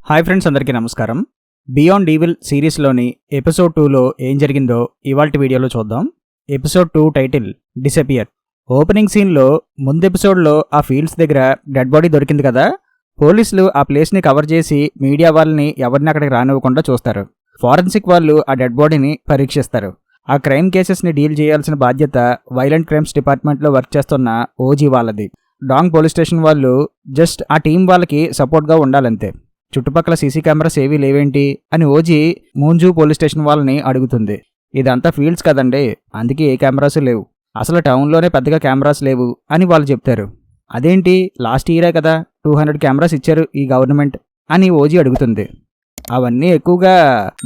Hi friends, అందరికీ నమస్కారం. Beyond evil సిరీస్లోని episode 2లో ఏం జరిగిందో ఇవాల్టి వీడియోలో చూద్దాం. Episode 2 title disappear. ఓపెనింగ్ సీన్లో ముందు ఎపిసోడ్లో ఆ ఫీల్డ్స్ దగ్గర డెడ్ బాడీ దొరికింది కదా. పోలీసులు ఆ ప్లేస్ని కవర్ చేసి మీడియా వాళ్ళని ఎవరిని అక్కడికి రానివ్వకుండా చూస్తారు. ఫారెన్సిక్ వాళ్ళు ఆ డెడ్ బాడీని పరీక్షిస్తారు. ఆ క్రైమ్ కేసెస్ని డీల్ చేయాల్సిన బాధ్యత వైలెంట్ క్రైమ్స్ డిపార్ట్మెంట్లో వర్క్ చేస్తున్న ఓజీ వాళ్ళది. డాంగ్ పోలీస్ స్టేషన్ వాళ్ళు జస్ట్ ఆ టీం వాళ్ళకి సపోర్ట్గా ఉండాలంతే. చుట్టుపక్కల సీసీ కెమెరాస్ ఏవీ లేవేంటి అని ఓజీ మూంజు పోలీస్ స్టేషన్ వాళ్ళని అడుగుతుంది. ఇదంతా ఫీల్డ్స్ కదండి, అందుకే ఏ కెమెరాస్ లేవు, అసలు టౌన్లోనే పెద్దగా కెమెరాస్ లేవు అని వాళ్ళు చెప్తారు. అదేంటి, లాస్ట్ ఇయరే కదా 200 కెమెరాస్ ఇచ్చారు ఈ గవర్నమెంట్ అని ఓజీ అడుగుతుంది. అవన్నీ ఎక్కువగా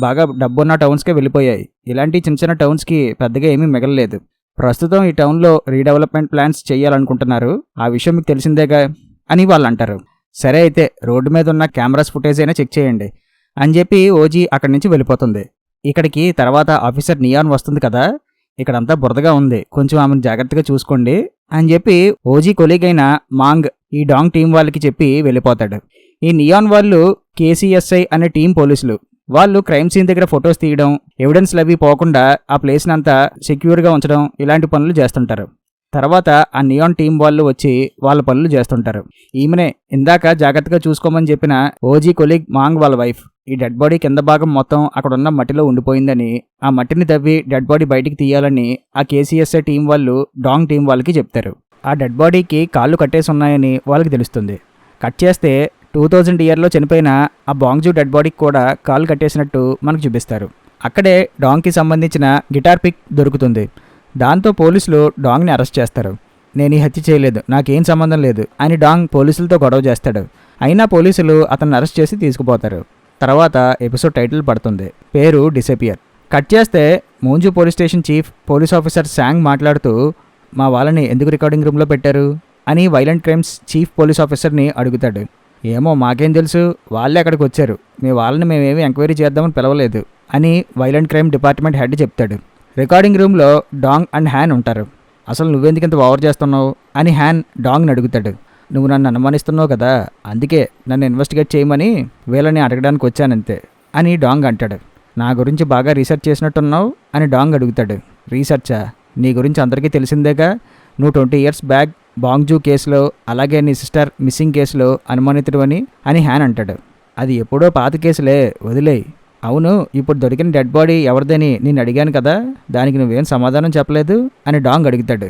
బాగా డబ్బున్న టౌన్స్కే వెళ్ళిపోయాయి. ఇలాంటి చిన్న చిన్న టౌన్స్కి పెద్దగా ఏమీ మిగలలేదు. ప్రస్తుతం ఈ టౌన్లో రీడెవలప్మెంట్ ప్లాన్స్ చేయాలనుకుంటున్నారు, ఆ విషయం మీకు తెలిసిందేగా అని వాళ్ళు అంటారు. సరే అయితే రోడ్డు మీద ఉన్న కెమెరాస్ ఫుటేజ్ అయినా చెక్ చేయండి అని చెప్పి ఓజీ అక్కడి నుంచి వెళ్ళిపోతుంది. ఇక్కడికి తర్వాత ఆఫీసర్ నియాన్ వస్తుంది కదా. ఇక్కడంతా బురదగా ఉంది, కొంచెం ఆమెను జాగ్రత్తగా చూసుకోండి అని చెప్పి ఓజీ కొలీగ్ అయిన మాంగ్ ఈ డాంగ్ టీం వాళ్ళకి చెప్పి వెళ్ళిపోతాడు. ఈ నియాన్ వాళ్ళు కేసీఎస్ఐ అనే టీం పోలీసులు. వాళ్ళు క్రైమ్ సీన్ దగ్గర ఫొటోస్ తీయడం, ఎవిడెన్స్లు అవి పోకుండా ఆ ప్లేస్ని అంతా సెక్యూర్గా ఉంచడం ఇలాంటి పనులు చేస్తుంటారు. తర్వాత ఆ నియాన్ టీం వాళ్ళు వచ్చి వాళ్ళ పనులు చేస్తుంటారు. ఈమెనే ఇందాక జాగ్రత్తగా చూసుకోమని చెప్పిన ఓజీ కొలీగ్ మాంగ్ వాళ్ళ వైఫ్. ఈ డెడ్ బాడీ కింద భాగం మొత్తం అక్కడున్న మట్టిలో ఉండిపోయిందని, ఆ మట్టిని తవ్వి డెడ్ బాడీ బయటికి తీయాలని ఆ కేసీఎస్ఐ టీం వాళ్ళు డాంగ్ టీం వాళ్ళకి చెప్తారు. ఆ డెడ్ బాడీకి కాళ్ళు కట్టేసి ఉన్నాయని వాళ్ళకి తెలుస్తుంది. కట్ చేస్తే 2000 ఇయర్లో చనిపోయిన ఆ బాంగ్జూ డెడ్ బాడీకి కూడా కాళ్ళు కట్టేసినట్టు మనకు చూపిస్తారు. అక్కడే డాంగ్కి సంబంధించిన గిటార్ పిక్ దొరుకుతుంది. దాంతో పోలీసులు డాంగ్ని అరెస్ట్ చేస్తారు. నేను ఈ హత్య చేయలేదు, నాకేం సంబంధం లేదు అని డాంగ్ పోలీసులతో గొడవ చేస్తాడు. అయినా పోలీసులు అతన్ని అరెస్ట్ చేసి తీసుకుపోతారు. తర్వాత ఎపిసోడ్ టైటిల్ పడుతుంది, పేరు డిసపియర్. కట్ చేస్తే మూంజు police station chief police officer శాంగ్ మాట్లాడుతూ, మా వాళ్ళని ఎందుకు రికార్డింగ్ రూమ్లో పెట్టారు అని వైలెంట్ క్రైమ్స్ చీఫ్ పోలీస్ ఆఫీసర్ని అడుగుతాడు. ఏమో మాకేం తెలుసు, వాళ్ళే అక్కడికి వచ్చారు, మీ వాళ్ళని మేమేమి ఎంక్వైరీ చేద్దామని పిలవలేదు అని వైలెంట్ క్రైమ్ డిపార్ట్మెంట్ హెడ్ చెప్తాడు. రికార్డింగ్ రూమ్లో డాంగ్ అండ్ హ్యాన్ ఉంటారు. అసలు నువ్వెందుకు ఇంత ఓవర్ చేస్తున్నావు అని హ్యాన్ డాంగ్ని అడుగుతాడు. నువ్వు నన్ను అనుమానిస్తున్నావు కదా, అందుకే నన్ను ఇన్వెస్టిగేట్ చేయమని వీళ్ళని అడగడానికి వచ్చానంతే అని డాంగ్ అంటాడు. నా గురించి బాగా రీసెర్చ్ చేసినట్టున్నావు అని డాంగ్ అడుగుతాడు. రీసెర్చా? నీ గురించి అందరికీ తెలిసిందేగా, నువ్వు 20 ఇయర్స్ బ్యాక్ బాంగ్జూ కేసులో, అలాగే నీ సిస్టర్ మిస్సింగ్ కేసులో అనుమానితుడు అని హ్యాన్ అంటాడు. అది ఎప్పుడో పాత కేసులే, వదిలేయి. అవును, ఇప్పుడు దొరికిన డెడ్ బాడీ ఎవరిదని నేను అడిగాను కదా, దానికి నువ్వేం సమాధానం చెప్పలేదు అని డాంగ్ అడుగుతాడు.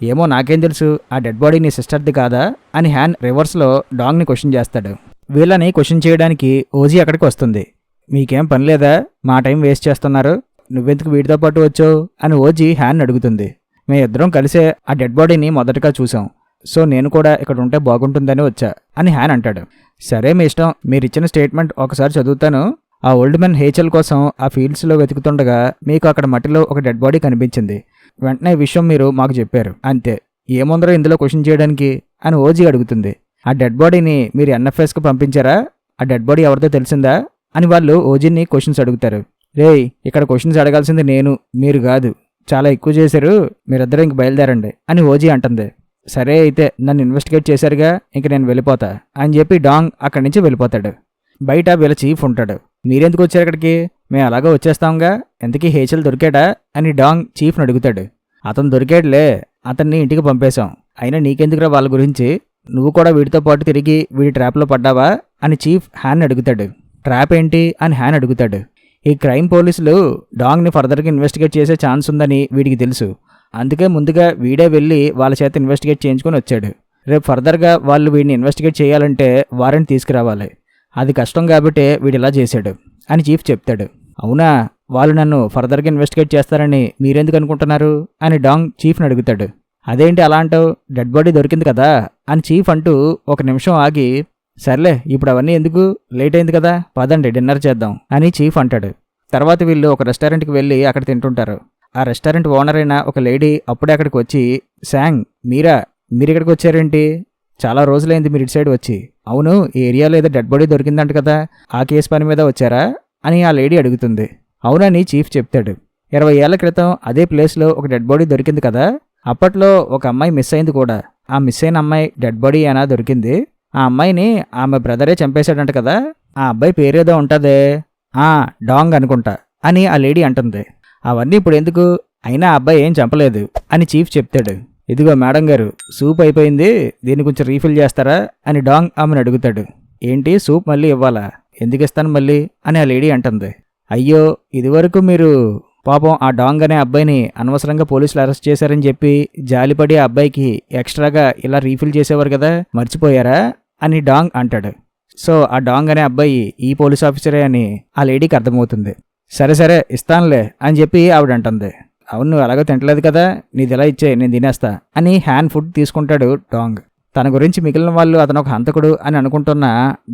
ఏమో నాకేం తెలుసు, ఆ డెడ్ బాడీ నీ సిస్టర్ది కాదా అని హ్యాన్ రివర్స్లో డాంగ్ని క్వశ్చన్ చేస్తాడు. వీళ్ళని క్వశ్చన్ చేయడానికి ఓజీ అక్కడికి వస్తుంది. మీకేం పని లేదా, మా టైం వేస్ట్ చేస్తున్నారు, నువ్వెందుకు వీటితో పాటు వచ్చావు అని ఓజీ హ్యాన్ అడుగుతుంది. మేమిద్దరం కలిసే ఆ డెడ్ బాడీని మొదటగా చూసాం, సో నేను కూడా ఇక్కడ ఉంటే బాగుంటుందని వచ్చా అని హ్యాన్ అంటాడు. సరే మీ ఇష్టం, మీరిచ్చిన స్టేట్మెంట్ ఒకసారి చదువుతాను. ఆ ఓల్డ్ మెన్ హేచల్ కోసం ఆ ఫీల్డ్స్లో వెతుకుతుండగా మీకు అక్కడ మట్టిలో ఒక డెడ్ బాడీ కనిపించింది. వెంటనే ఈ విషయం మీరు మాకు చెప్పారు, అంతే. ఏముందరో ఇందులో క్వశ్చన్ చేయడానికి అని ఓజీ అడుగుతుంది. ఆ డెడ్ బాడీని మీరు ఎన్ఎఫ్ఎస్కి పంపించారా, ఆ డెడ్ బాడీ ఎవరితో తెలిసిందా అని వాళ్ళు ఓజీని క్వశ్చన్స్ అడుగుతారు. రేయ్, ఇక్కడ క్వశ్చన్స్ అడగాల్సింది నేను, మీరు కాదు, చాలా ఎక్కువ చేశారు, మీరిద్దరూ ఇంక బయలుదేరండి అని ఓజీ అంటుంది. సరే అయితే నన్ను ఇన్వెస్టిగేట్ చేశారుగా, ఇంక నేను వెళ్ళిపోతా అని చెప్పి డాంగ్ అక్కడి నుంచి వెళ్ళిపోతాడు. బయట వీళ్ళ చీఫ్ ఉంటాడు. మీరెందుకు వచ్చారు అక్కడికి, మేము అలాగే వచ్చేస్తాంగా, ఎంతకీ హేచల్ దొరికాడా అని డాంగ్ చీఫ్ని అడుగుతాడు. అతను దొరికాడులే, అతన్ని ఇంటికి పంపేశాం, అయినా నీకెందుకురా వాళ్ళ గురించి, నువ్వు కూడా వీడితో పాటు తిరిగి వీడి ట్రాప్లో పడ్డావా అని చీఫ్ హ్యాన్ అడుగుతాడు. ట్రాప్ ఏంటి అని హ్యాన్ అడుగుతాడు. ఈ క్రైమ్ పోలీసులు డాంగ్ని ఫర్దర్గా ఇన్వెస్టిగేట్ చేసే ఛాన్స్ ఉందని వీడికి తెలుసు, అందుకే ముందుగా వీడే వెళ్ళి వాళ్ళ చేత ఇన్వెస్టిగేట్ చేయించుకొని వచ్చాడు. రేపు ఫర్దర్గా వాళ్ళు వీడిని ఇన్వెస్టిగేట్ చేయాలంటే వారెంట్ తీసుకురావాలి, అది కష్టం కాబట్టే వీడిలా చేశాడు అని చీఫ్ చెప్తాడు. అవునా, వాళ్ళు నన్ను ఫర్దర్గా ఇన్వెస్టిగేట్ చేస్తారని మీరెందుకు అనుకుంటున్నారు అని డాంగ్ చీఫ్ని అడుగుతాడు. అదేంటి అలా అంటావు, డెడ్ బాడీ దొరికింది కదా అని చీఫ్ అంటూ ఒక నిమిషం ఆగి, సర్లే ఇప్పుడు అవన్నీ ఎందుకు, లేట్ అయింది కదా, పదండి డిన్నర్ చేద్దాం అని చీఫ్ అంటాడు. తర్వాత వీళ్ళు ఒక రెస్టారెంట్కి వెళ్ళి అక్కడ తింటుంటారు. ఆ రెస్టారెంట్ ఓనర్ అయిన ఒక లేడీ అప్పుడే అక్కడికి వచ్చి, శాంగ్ మీరు ఇక్కడికి వచ్చారేంటి, చాలా రోజులైంది మీరు ఇటు సైడ్ వచ్చి, అవును ఈ ఏరియాలో ఏదో డెడ్ బాడీ దొరికిందంట కదా, ఆ కేసు పని మీద వచ్చారా అని ఆ లేడీ అడుగుతుంది. అవునని చీఫ్ చెప్తాడు. 20 ఏళ్ల క్రితం అదే ప్లేస్లో ఒక డెడ్ బాడీ దొరికింది కదా, అప్పట్లో ఒక అమ్మాయి మిస్ అయింది కూడా, ఆ మిస్ అయిన అమ్మాయి డెడ్ బాడీ అయినా దొరికింది, ఆ అమ్మాయిని ఆమె బ్రదరే చంపేశాడంట కదా ఆ అబ్బాయి పేరేదో ఉంటదే, ఆ డాంగ్ అనుకుంటా అని ఆ లేడీ అంటుంది. అవన్నీ ఇప్పుడు ఎందుకు, అయినా ఆ అబ్బాయి ఏం చంపలేదు అని చీఫ్ చెప్తాడు. ఇదిగో మేడం గారు, సూప్ అయిపోయింది, దీన్ని కొంచెం రీఫిల్ చేస్తారా అని డాంగ్ ఆమెను అడుగుతాడు. ఏంటి సూప్ మళ్ళీ ఇవ్వాలా, ఎందుకు ఇస్తాను మళ్ళీ అని ఆ లేడీ అంటుంది. అయ్యో ఇదివరకు మీరు పాపం ఆ డాంగ్ అనే అబ్బాయిని అనవసరంగా పోలీసులు అరెస్ట్ చేశారని చెప్పి జాలిపడి ఆ అబ్బాయికి ఎక్స్ట్రాగా ఇలా రీఫిల్ చేసేవారు కదా, మర్చిపోయారా అని డాంగ్ అంటాడు. సో ఆ డాంగ్ అనే అబ్బాయి ఈ పోలీస్ ఆఫీసరే అని ఆ లేడీకి అర్థమవుతుంది. సరే సరే ఇస్తానులే అని చెప్పి ఆవిడ అంటుంది. అవును నువ్వు అలాగో తింటలేదు కదా, నీది ఎలా ఇచ్చే నేను తినేస్తా అని హ్యాన్ ఫుడ్ తీసుకుంటాడు డాంగ్. తన గురించి మిగిలిన వాళ్ళు అతను ఒక హంతకుడు అని అనుకుంటున్న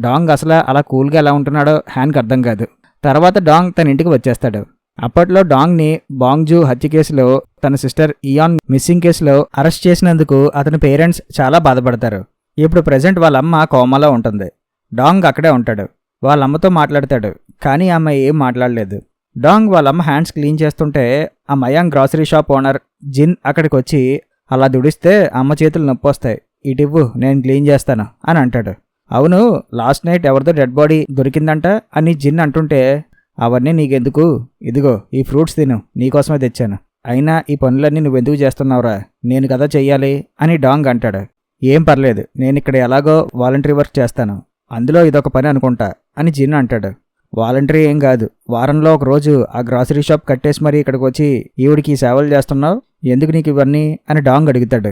డాంగ్ అసలు అలా కూల్గా ఎలా ఉంటున్నాడో హ్యాన్కి అర్థం కాదు. తర్వాత డాంగ్ తన ఇంటికి వచ్చేస్తాడు. అప్పట్లో డాంగ్ని బాంగ్జూ హత్య కేసులో తన సిస్టర్ ఇయాన్ మిస్సింగ్ కేసులో అరెస్ట్ చేసినందుకు అతని పేరెంట్స్ చాలా బాధపడతారు. ఇప్పుడు ప్రెజెంట్ వాళ్ళ అమ్మ కోమాలో ఉంటుంది. డాంగ్ అక్కడే ఉంటాడు. వాళ్ళమ్మతో మాట్లాడతాడు, కానీ ఆమె ఏం మాట్లాడలేదు. డాంగ్ వాళ్ళమ్మ హ్యాండ్స్ క్లీన్ చేస్తుంటే ఆ మయాంగ్ గ్రాసరీ షాప్ ఓనర్ జిన్ అక్కడికి వచ్చి అలా దుడిస్తే అమ్మ చేతులు నొప్పి వస్తాయి, ఇటివ్వు నేను క్లీన్ చేస్తాను అని అంటాడు. అవును లాస్ట్ నైట్ ఎవరిదో డెడ్ బాడీ దొరికిందంట అని జిన్ అంటుంటే, అవన్నీ నీకెందుకు, ఇదిగో ఈ ఫ్రూట్స్ తిను, నీకోసమే తెచ్చాను, అయినా ఈ పనులన్నీ నువ్వెందుకు చేస్తున్నావురా, నేను కదా చెయ్యాలి అని డాంగ్ అంటాడు. ఏం పర్లేదు, నేను ఇక్కడ ఎలాగో వాలంటరీ వర్క్ చేస్తాను, అందులో ఇదొక పని అనుకుంటా అని జిన్ అంటాడు. వాలంటరీ ఏం కాదు, వారంలో ఒక రోజు ఆ గ్రాసరీ షాప్ కట్టేసి మరీ ఇక్కడికి వచ్చి ఈవిడికి ఈ సేవలు చేస్తున్నావు, ఎందుకు నీకు ఇవన్నీ అని డాంగ్ అడుగుతాడు.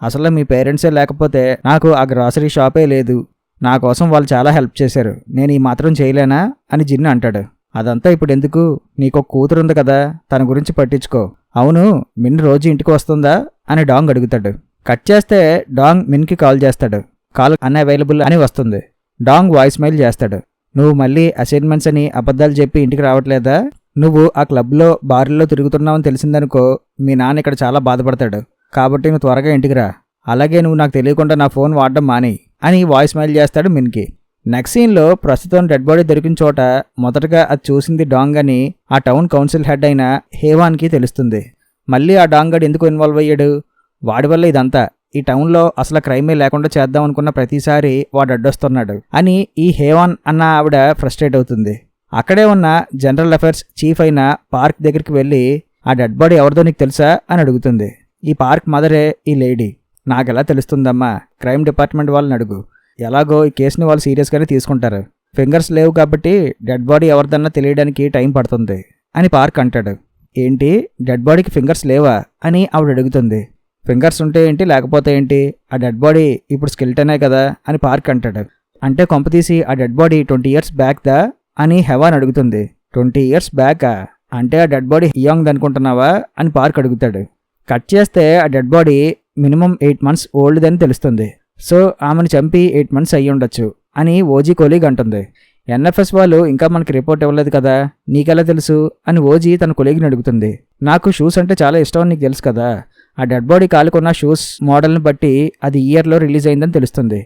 అసలు మీ పేరెంట్సే లేకపోతే నాకు ఆ గ్రాసరీ షాపే లేదు, నా కోసం వాళ్ళు చాలా హెల్ప్ చేశారు, నేను ఈ మాత్రం చేయలేనా అని జిన్ అంటాడు. అదంతా ఇప్పుడు ఎందుకు, నీకొక కూతురుంది కదా, తన గురించి పట్టించుకో. అవును మిన్ రోజు ఇంటికి వస్తుందా అని డాంగ్ అడుగుతాడు. కట్ చేస్తే డాంగ్ మిన్కి కాల్ చేస్తాడు. కాల్ అన్అవైలబుల్ అని వస్తుంది. డాంగ్ వాయిస్ మెయిల్ చేస్తాడు. నువ్వు మళ్ళీ అసైన్మెంట్స్ అని అబద్ధాలు చెప్పి ఇంటికి రావట్లేదా, నువ్వు ఆ క్లబ్లో బార్లో తిరుగుతున్నావని తెలిసిందనుకో మీ నాన్న ఇక్కడ చాలా బాధపడతాడు, కాబట్టి నువ్వు త్వరగా ఇంటికి రా, అలాగే నువ్వు నాకు తెలియకుండా నా ఫోన్ వాడడం మాని అని వాయిస్ మెయిల్ చేస్తాడు మిన్కి. నెక్స్ట్ సీన్లో ప్రస్తుతం డెడ్ బాడీ దొరికిన చోట మొదటగా అది చూసింది డాంగ్ అని ఆ టౌన్ కౌన్సిల్ హెడ్ అయిన హేవాన్కి తెలుస్తుంది. మళ్ళీ ఆ డాంగ్ గడ్ ఎందుకు ఇన్వాల్వ్ అయ్యాడు, వాడి వల్ల ఇదంతా, ఈ టౌన్లో అసలు క్రైమే లేకుండా చేద్దాం అనుకున్న ప్రతిసారి వాడు అడ్డొస్తున్నాడు అని ఈ హేవాన్ అన్న ఆవిడ ఫ్రస్ట్రేట్ అవుతుంది. అక్కడే ఉన్న జనరల్ అఫైర్స్ చీఫ్ అయిన పార్క్ దగ్గరికి వెళ్ళి ఆ డెడ్ బాడీ ఎవరిదో నీకు తెలుసా అని అడుగుతుంది. ఈ పార్క్ మదరే ఈ లేడీ. నాకెలా తెలుస్తుందమ్మా, క్రైమ్ డిపార్ట్మెంట్ వాళ్ళని అడుగు, ఎలాగో ఈ కేసుని వాళ్ళు సీరియస్గానే తీసుకుంటారు, ఫింగర్స్ లేవు కాబట్టి డెడ్ బాడీ ఎవరిదన్నా తెలియడానికి టైం పడుతుంది అని పార్క్ అంటాడు. ఏంటి డెడ్ బాడీకి ఫింగర్స్ లేవా అని ఆవిడ అడుగుతుంది. ఫింగర్స్ ఉంటే ఏంటి లేకపోతే ఏంటి, ఆ డెడ్ బాడీ ఇప్పుడు స్కెల్టనే కదా అని పార్క్ అంటాడు. అంటే కొంపతీసి ఆ డెడ్ బాడీ 20 years బ్యాక్ దా అని హెవాన్ అడుగుతుంది. 20 years బ్యాకా, అంటే ఆ డెడ్ బాడీ యంగ్ అనుకుంటున్నావా అని పార్క్ అడుగుతాడు. కట్ చేస్తే ఆ dead body minimum 8 months old అని తెలుస్తుంది. సో ఆమెను చంపి 8 months అయ్యి ఉండొచ్చు అని ఓజీ కొలీగ్ అంటుంది. ఎన్ఎఫ్ఎస్ వాళ్ళు ఇంకా మనకి రిపోర్ట్ ఇవ్వలేదు కదా, నీకెలా తెలుసు అని ఓజీ తన కొలీగ్ని అడుగుతుంది. నాకు షూస్ అంటే చాలా ఇష్టం అని నీకు తెలుసు కదా, ఆ డెడ్ బాడీ కాలుకున్న షూస్ మోడల్ని బట్టి అది ఇయర్లో రిలీజ్ అయిందని తెలుస్తుంది.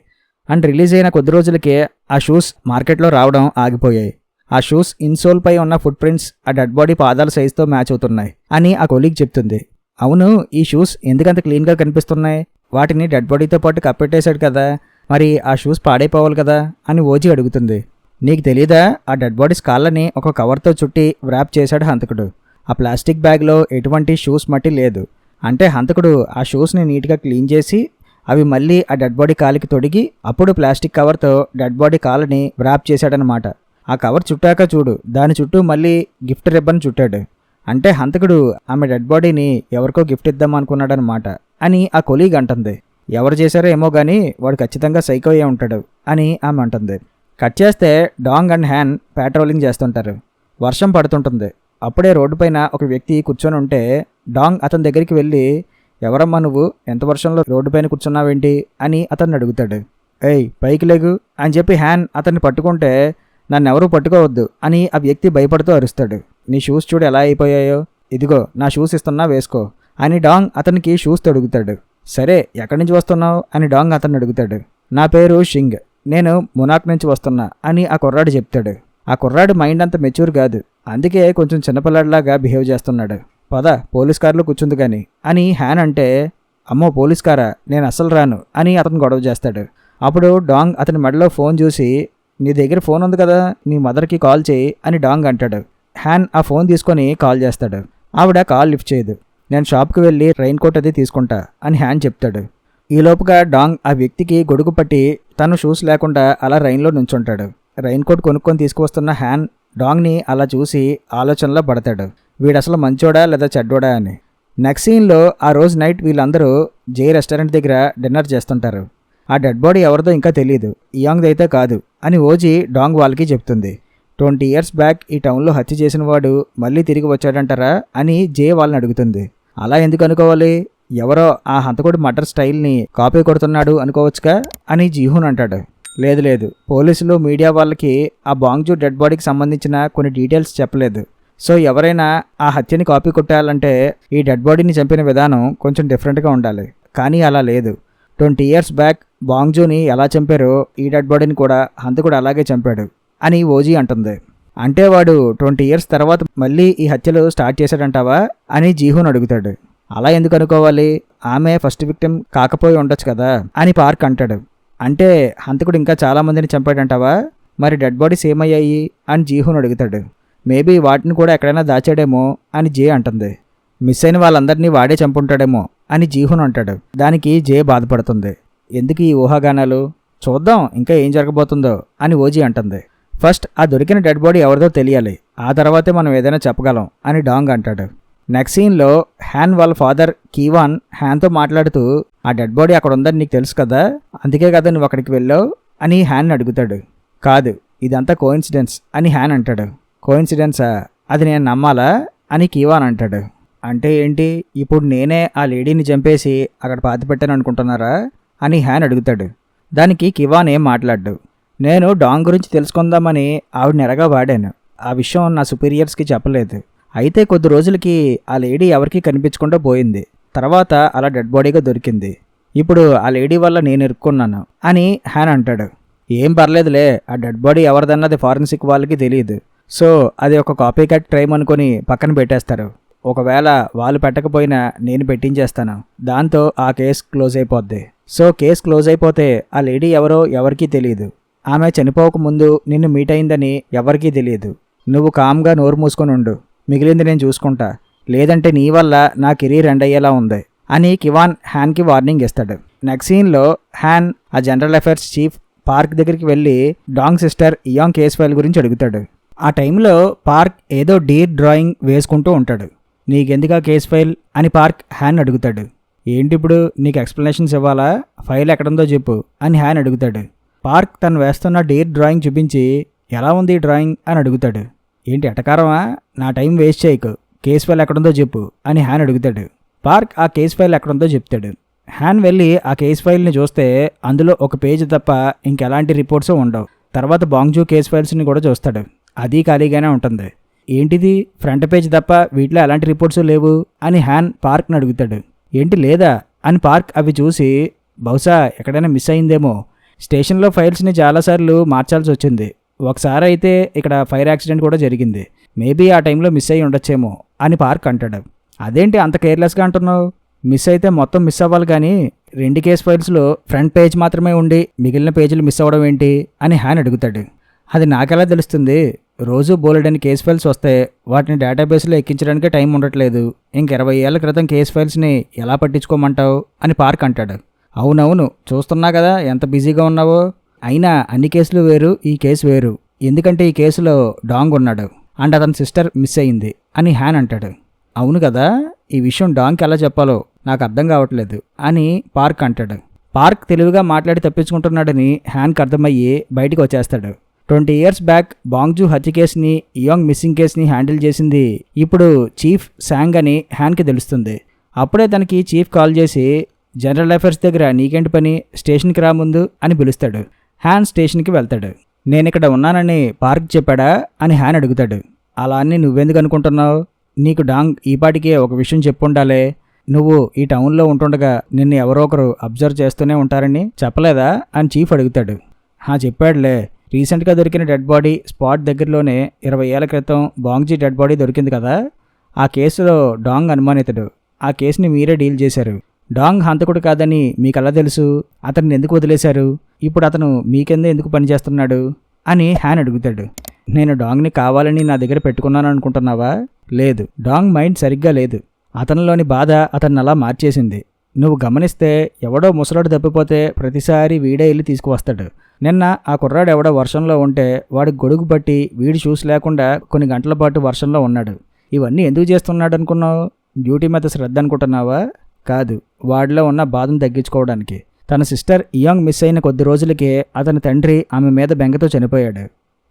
అండ్ రిలీజ్ అయిన కొద్ది రోజులకే ఆ షూస్ మార్కెట్లో రావడం ఆగిపోయాయి. ఆ షూస్ ఇన్సోల్ పై ఉన్న ఫుట్ ప్రింట్స్ ఆ డెడ్ బాడీ పాదాల సైజుతో మ్యాచ్ అవుతున్నాయి అని ఆ కొలీగ్ చెప్తుంది. అవును ఈ షూస్ ఎందుకంత క్లీన్గా కనిపిస్తున్నాయి, వాటిని డెడ్ బాడీతో పాటు కప్పెట్టేశాడు కదా, మరి ఆ షూస్ పాడైపోవాలి కదా అని ఓజీ అడుగుతుంది. నీకు తెలీదా, ఆ డెడ్ బాడీస్ కాళ్ళని ఒక కవర్తో చుట్టి వ్రాప్ చేశాడు హంతకుడు. ఆ ప్లాస్టిక్ బ్యాగ్లో ఎటువంటి షూస్ మట్టి లేదు. అంటే హంతకుడు ఆ షూస్ని నీట్గా క్లీన్ చేసి అవి మళ్ళీ ఆ డెడ్ బాడీ కాలికి తొడిగి అప్పుడు ప్లాస్టిక్ కవర్తో డెడ్ బాడీ కాళ్ళని వ్రాప్ చేశాడనమాట. ఆ కవర్ చుట్టాక చూడు, దాని చుట్టూ మళ్ళీ గిఫ్ట్ రిబ్బన్ చుట్టాడు. అంటే హంతకుడు ఆమె డెడ్ బాడీని ఎవరికో గిఫ్ట్ ఇద్దాం అనుకున్నాడనమాట అని ఆ కొలీగ్ అంటుంది. ఎవరు చేశారో ఏమో కానీ వాడు ఖచ్చితంగా సైకో అయ్యే ఉంటాడు అని ఆమె అంటుంది. కట్ చేస్తే డాంగ్ అండ్ హ్యాన్ పెట్రోలింగ్ చేస్తుంటారు. వర్షం పడుతుంటుంది. అప్పుడే రోడ్డుపైన ఒక వ్యక్తి కూర్చొని ఉంటే డాంగ్ అతని దగ్గరికి వెళ్ళి, ఎవరమ్మా నువ్వు, ఎంత వర్షంలో రోడ్డుపైన కూర్చున్నావేంటి అని అతన్ని అడుగుతాడు. ఏయ్ పైకి లేగు అని చెప్పి హ్యాన్ అతన్ని పట్టుకుంటే, నన్నెవరూ పట్టుకోవద్దు అని ఆ వ్యక్తి భయపడుతూ అరుస్తాడు. నీ షూస్ చూడు ఎలా అయిపోయాయో, ఇదిగో నా షూస్ ఇస్తున్నా వేసుకో అని డాంగ్ అతనికి షూస్ తొడుగుతాడు. సరే ఎక్కడి నుంచి వస్తున్నావు అని డాంగ్ అతన్ని అడుగుతాడు. నా పేరు షింగ్, నేను మునాక్ నుంచి వస్తున్నా అని ఆ కుర్రాడు చెప్తాడు. ఆ కుర్రాడు మైండ్ అంత మెచ్యూర్ కాదు, అందుకే కొంచెం చిన్నపిల్లాడిలాగా బిహేవ్ చేస్తున్నాడు. పద పోలీస్ కారులో కూర్చుంది కానీ అని హ్యాన్ అంటే, అమ్మో పోలీస్ కారా, నేను అస్సలు రాను అని అతను గొడవ చేస్తాడు. అప్పుడు డాంగ్ అతని మెడలో ఫోన్ చూసి, నీ దగ్గర ఫోన్ ఉంది కదా, మీ మదర్కి కాల్ చేయి అని డాంగ్ అంటాడు. హ్యాన్ ఆ ఫోన్ తీసుకొని కాల్ చేస్తాడు. ఆవిడ కాల్ లిఫ్ట్ చేయదు. నేను షాప్కి వెళ్ళి రెయిన్ కోట్ అది తీసుకుంటా అని హ్యాన్ చెప్తాడు. ఈలోపుగా డాంగ్ ఆ వ్యక్తికి గొడుగు పట్టి తను షూస్ లేకుండా అలా రైన్లో నుంచుంటాడు. రెయిన్ కోట్ కొనుక్కొని తీసుకువస్తున్న హ్యాన్ డాంగ్ని అలా చూసి ఆలోచనలో పడతాడు, వీడసలు మంచోడా లేదా చెడ్డోడా అని. నెక్స్ట్ సీన్లో ఆ రోజు నైట్ వీళ్ళందరూ జే రెస్టారెంట్ దగ్గర డిన్నర్ చేస్తుంటారు. ఆ డెడ్ బాడీ ఎవరిదో ఇంకా తెలియదు, ఇయాంగ్ది అయితే కాదు అని ఓజీ డాంగ్ వాళ్ళకి చెప్తుంది. 20 years బ్యాక్ ఈ టౌన్లో హత్య చేసిన వాడు మళ్ళీ తిరిగి వచ్చాడంటారా అని జే వాళ్ళని అడుగుతుంది. అలా ఎందుకు అనుకోవాలి, ఎవరో ఆ హంతకుడి మర్డర్ స్టైల్ని కాపీ కొడుతున్నాడు అనుకోవచ్చుగా అని జీహూన్ అంటాడు. లేదు, పోలీసులు మీడియా వాళ్ళకి ఆ బాంగ్జూ డెడ్ బాడీకి సంబంధించిన కొన్ని డీటెయిల్స్ చెప్పలేదు. సో ఎవరైనా ఆ హత్యని కాపీ కొట్టాలంటే ఈ డెడ్ బాడీని చంపిన విధానం కొంచెం డిఫరెంట్గా ఉండాలి. కానీ అలా లేదు. 20 years బ్యాక్ బాంగ్జూని ఎలా చంపారో ఈ డెడ్ బాడీని కూడా హంతకుడు అలాగే చంపాడు అని ఓజీ అంటుంది. అంటే వాడు 20 years తర్వాత మళ్ళీ ఈ హత్యలు స్టార్ట్ చేశాడంటావా అని జీహూన్ అడుగుతాడు. అలా ఎందుకు అనుకోవాలి, ఆమె ఫస్ట్ విక్టిమ్ కాకపోయి ఉండొచ్చు కదా అని పార్క్ అంటాడు. అంటే హంతకుడు ఇంకా చాలామందిని చంపాడంటావా, మరి డెడ్ బాడీస్ ఏమయ్యాయి అని జీహూన్ అడుగుతాడు. మేబీ వాటిని కూడా ఎక్కడైనా దాచాడేమో అని జే అంటుంది. మిస్ అయిన వాళ్ళందరినీ వాడే చంపుంటాడేమో అని జీహూన్ అంటాడు. దానికి జే బాధపడుతుంది. ఎందుకు ఈ ఊహాగానాలు, చూద్దాం ఇంకా ఏం జరగబోతుందో అని ఓజీ అంటుంది. ఫస్ట్ ఆ దొరికిన డెడ్ బాడీ ఎవరిదో తెలియాలి, ఆ తర్వాతే మనం ఏదైనా చెప్పగలం అని డాంగ్ అంటాడు. నెక్స్ట్ సీన్లో హ్యాన్ వాళ్ళ ఫాదర్ కీవాన్ హ్యాన్తో మాట్లాడుతూ ఆ డెడ్ బాడీ అక్కడ ఉందని నీకు తెలుసు కదా, అందుకే కదా నువ్వు అక్కడికి వెళ్ళావు అని హ్యాన్ అడుగుతాడు. కాదు, ఇదంతా కోయిన్సిడెన్స్ అని హ్యాన్ అంటాడు. కోయిన్సిడెన్సా, అది నేను నమ్మాలా అని కీవాన్ అంటాడు. అంటే ఏంటి, ఇప్పుడు నేనే ఆ లేడీని చంపేసి అక్కడ పాతిపెట్టాను అనుకుంటున్నారా అని హ్యాన్ అడుగుతాడు. దానికి కివాన్ ఏం మాట్లాడ్డు. నేను డాంగ్ గురించి తెలుసుకుందామని ఆవిడని ఎరగా వాడాను, ఆ విషయం నా సుపీరియర్స్కి చెప్పలేదు. అయితే కొద్ది రోజులకి ఆ లేడీ ఎవరికీ కనిపించకుండా పోయింది. తర్వాత అలా డెడ్ బాడీగా దొరికింది. ఇప్పుడు ఆ లేడీ వల్ల నేను ఇరుక్కున్నాను అని హ్యాన్ అంటాడు. ఏం పర్లేదులే, ఆ డెడ్ బాడీ ఎవరిదన్నది ఫారెన్సిక్ వాళ్ళకి తెలియదు. సో అది ఒక కాపీ కట్ క్రైమ్ అనుకొని పక్కన పెట్టేస్తారు. ఒకవేళ వాళ్ళు పెట్టకపోయినా నేను పెట్టించేస్తాను, దాంతో ఆ కేసు క్లోజ్ అయిపోద్ది. సో కేసు క్లోజ్ అయిపోతే ఆ లేడీ ఎవరో ఎవరికీ తెలియదు. ఆమె చనిపోక ముందు నిన్ను మీట్ అయిందని ఎవరికీ తెలియదు. నువ్వు కామ్గా నోరు మూసుకొని ఉండు, మిగిలింది నేను చూసుకుంటా, లేదంటే నీ వల్ల నా కెరీర్ ఎండ్ అయ్యేలా ఉంది అని కివాన్ హ్యాన్కి వార్నింగ్ ఇస్తాడు. నెక్స్ట్ సీన్లో హ్యాన్ ఆ జనరల్ అఫైర్స్ చీఫ్ పార్క్ దగ్గరికి వెళ్ళి డాంగ్ సిస్టర్ ఇయాంగ్ కేస్ ఫైల్ గురించి అడుగుతాడు. ఆ టైంలో పార్క్ ఏదో డీర్ డ్రాయింగ్ వేసుకుంటూ ఉంటాడు. నీకెందుకు ఆ కేస్ ఫైల్ అని పార్క్ హ్యాన్ అడుగుతాడు. ఏంటి ఇప్పుడు నీకు ఎక్స్ప్లెనేషన్స్ ఇవ్వాలా, ఫైల్ ఎక్కడుందో చెప్పు అని హ్యాన్ అడుగుతాడు. పార్క్ తను వేస్తున్న డీర్ డ్రాయింగ్ చూపించి ఎలా ఉంది ఈ డ్రాయింగ్ అని అడుగుతాడు. ఏంటి ఎటకారమా, నా టైం వేస్ట్ చేయకు, కేస్ ఫైల్ ఎక్కడుందో చెప్పు అని హ్యాన్ అడుగుతాడు. పార్క్ ఆ కేస్ ఫైల్ ఎక్కడుందో చెప్తాడు. హ్యాన్ వెళ్ళి ఆ కేస్ ఫైల్ని చూస్తే అందులో ఒక పేజ్ తప్ప ఇంకెలాంటి రిపోర్ట్స్ ఉండవు. తర్వాత బాంగ్జూ కేస్ ఫైల్స్ని కూడా చూస్తాడు, అది ఖాళీగానే ఉంటుంది. ఏంటిది, ఫ్రంట్ పేజ్ తప్ప వీటిలో ఎలాంటి రిపోర్ట్స్ లేవు అని హ్యాన్ పార్క్ని అడుగుతాడు. ఏంటి లేదా అని పార్క్ అవి చూసి బహుశా ఎక్కడైనా మిస్ అయిందేమో, స్టేషన్లో ఫైల్స్ని చాలాసార్లు మార్చాల్సి వచ్చింది, ఒకసారి అయితే ఇక్కడ ఫైర్ యాక్సిడెంట్ కూడా జరిగింది, మేబీ ఆ టైంలో మిస్ అయ్యి ఉండొచ్చేమో అని పార్క్ అంటాడు. అదేంటి అంత కేర్లెస్గా అంటున్నావు, మిస్ అయితే మొత్తం మిస్ అవ్వాలి కానీ 2 కేస్ ఫైల్స్లో ఫ్రంట్ పేజ్ మాత్రమే ఉండి మిగిలిన పేజీలు మిస్ అవ్వడం ఏంటి అని హ్యాన్ అడుగుతాడు. అది నాకెలా తెలుస్తుంది, రోజు బోలెడని కేస్ ఫైల్స్ వస్తే వాటిని డేటాబేస్లో ఎక్కించడానికే టైం ఉండట్లేదు, ఇంక 20 ఏళ్ల క్రితం కేస్ ఫైల్స్ని ఎలా పట్టించుకోమంటావు అని పార్క్ అంటాడు. అవునవును, చూస్తున్నా కదా ఎంత బిజీగా ఉన్నావో, అయినా అన్ని కేసులు వేరు, ఈ కేసు వేరు, ఎందుకంటే ఈ కేసులో డాంగ్ ఉన్నాడు అండ్ అతని సిస్టర్ మిస్ అయింది అని హ్యాన్ అంటాడు. అవును కదా, ఈ విషయం డాంగ్కి ఎలా చెప్పాలో నాకు అర్థం కావట్లేదు అని పార్క్ అంటాడు. పార్క్ తెలివిగా మాట్లాడి తప్పించుకుంటున్నాడని హ్యాన్కి అర్థమయ్యి బయటికి వచ్చేస్తాడు. 20 years బ్యాక్ బాంగ్జూ హత్య కేసుని, ఇయాంగ్ మిస్సింగ్ కేసుని హ్యాండిల్ చేసింది ఇప్పుడు చీఫ్ శాంగ్ అని హ్యాన్కి తెలుస్తుంది. అప్పుడే తనకి చీఫ్ కాల్ చేసి జనరల్ అఫైర్స్ దగ్గర నీకేంటి పని, స్టేషన్కి రా ముందు అని పిలుస్తాడు. హ్యాన్ స్టేషన్కి వెళ్తాడు. నేను ఇక్కడ ఉన్నానని పార్క్ చెప్పాడా అని హ్యాన్ అడుగుతాడు. అలా అని నువ్వెందుకు అనుకుంటున్నావు, నీకు డాంగ్ ఈపాటికే ఒక విషయం చెప్పుండాలే, నువ్వు ఈ టౌన్లో ఉంటుండగా నిన్ను ఎవరో ఒకరు అబ్జర్వ్ చేస్తూనే ఉంటారని చెప్పలేదా అని చీఫ్ అడుగుతాడు. చెప్పాడులే, రీసెంట్గా దొరికిన డెడ్ బాడీ స్పాట్ దగ్గరలోనే 20 ఏళ్ల క్రితం బాంగ్జీ డెడ్ బాడీ దొరికింది కదా, ఆ కేసులో డాంగ్ అనుమానితుడు, ఆ కేసుని మీరే డీల్ చేశారు, డాంగ్ హంతకుడు కాదని మీకు ఎలా తెలుసు, అతన్ని ఎందుకు వదిలేశారు, ఇప్పుడు అతను మీకెందే ఎందుకు పనిచేస్తున్నాడు, అని హ్యాన్ అడుగుతాడు. నేను డాంగ్ని కావాలని నా దగ్గర పెట్టుకున్నాను అనుకుంటున్నావా? లేదు, డాంగ్ మైండ్ సరిగ్గా లేదు. అతనిలోని బాధ అతన్ని అలా మార్చేసింది. నువ్వు గమనిస్తే ఎవడో ముసలాడు తప్పిపోతే ప్రతిసారి వీడే వెళ్ళి తీసుకువస్తాడు. నిన్న ఆ కుర్రాడు ఎవడో వర్షంలో ఉంటే వాడి గొడుగు పట్టి వీడి షూస్ లేకుండా కొన్ని గంటల పాటు వర్షంలో ఉన్నాడు. ఇవన్నీ ఎందుకు చేస్తున్నాడు అనుకున్నావు? డ్యూటీ మీద శ్రద్ధ అనుకుంటున్నావా? కాదు, వాడిలో ఉన్న బాధను తగ్గించుకోవడానికి. తన సిస్టర్ ఇయాంగ్ మిస్ అయిన కొద్ది రోజులకే అతని తండ్రి ఆమె మీద బెంగతో చనిపోయాడు.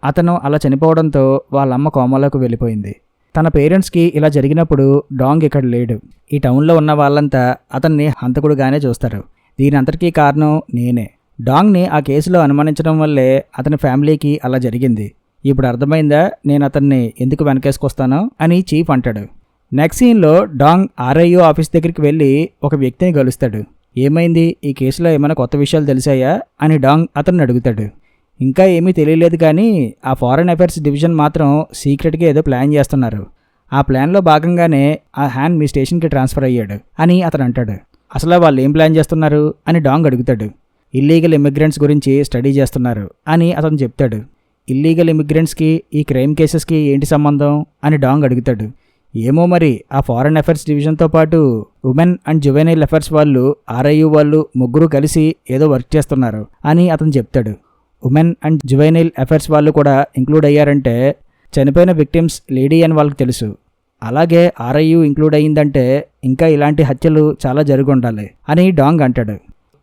అతను అలా చనిపోవడంతో వాళ్ళమ్మ కోమాలోకి వెళ్ళిపోయింది. తన పేరెంట్స్కి ఇలా జరిగినప్పుడు డాంగ్ ఇక్కడ లేడు. ఈ టౌన్లో ఉన్న వాళ్ళంతా అతన్ని హంతకుడుగానే చూస్తారు. దీని అంతటికీ కారణం నేనే. డాంగ్ని ఆ కేసులో అనుమానించడం వల్లే అతని ఫ్యామిలీకి అలా జరిగింది. ఇప్పుడు అర్థమైందా నేను అతన్ని ఎందుకు వెనకేసుకొస్తానో అని చీఫ్ అంటాడు. నెక్స్ట్ సీన్లో డాంగ్ ఆర్ఐఓ ఆఫీస్ దగ్గరికి వెళ్ళి ఒక వ్యక్తిని కలుస్తాడు. ఏమైంది, ఈ కేసులో ఏమైనా కొత్త విషయాలు తెలిసాయా అని డాంగ్ అతన్ని అడుగుతాడు. ఇంకా ఏమీ తెలియలేదు, కానీ ఆ ఫారెన్ అఫైర్స్ డివిజన్ మాత్రం సీక్రెట్గా ఏదో ప్లాన్ చేస్తున్నారు. ఆ ప్లాన్లో భాగంగానే ఆ హ్యాన్ మీ స్టేషన్కి ట్రాన్స్ఫర్ అయ్యాడు అని అతను అంటాడు. అసలు వాళ్ళు ఏం ప్లాన్ చేస్తున్నారు అని డాంగ్ అడుగుతాడు. ఇల్లీగల్ ఇమిగ్రెంట్స్ గురించి స్టడీ చేస్తున్నారు అని అతను చెప్తాడు. ఇల్లీగల్ ఇమిగ్రెంట్స్కి ఈ క్రైమ్ కేసెస్కి ఏంటి సంబంధం అని డాంగ్ అడుగుతాడు. ఏమో మరి, ఆ ఫారెన్ అఫైర్స్ డివిజన్తో పాటు ఉమెన్ అండ్ జువెనైల్ అఫైర్స్ వాళ్ళు, ఆర్ఐయు వాళ్ళు ముగ్గురు కలిసి ఏదో వర్క్ చేస్తున్నారు అని అతను చెప్తాడు. ఉమెన్ అండ్ జువెనైల్ అఫైర్స్ వాళ్ళు కూడా ఇంక్లూడ్ అయ్యారంటే చనిపోయిన విక్టిమ్స్ లేడీ అని వాళ్ళకి తెలుసు. అలాగే ఆర్ఐయు ఇంక్లూడ్ అయ్యిందంటే ఇంకా ఇలాంటి హత్యలు చాలా జరిగి ఉండాలి అని డాంగ్ అంటాడు.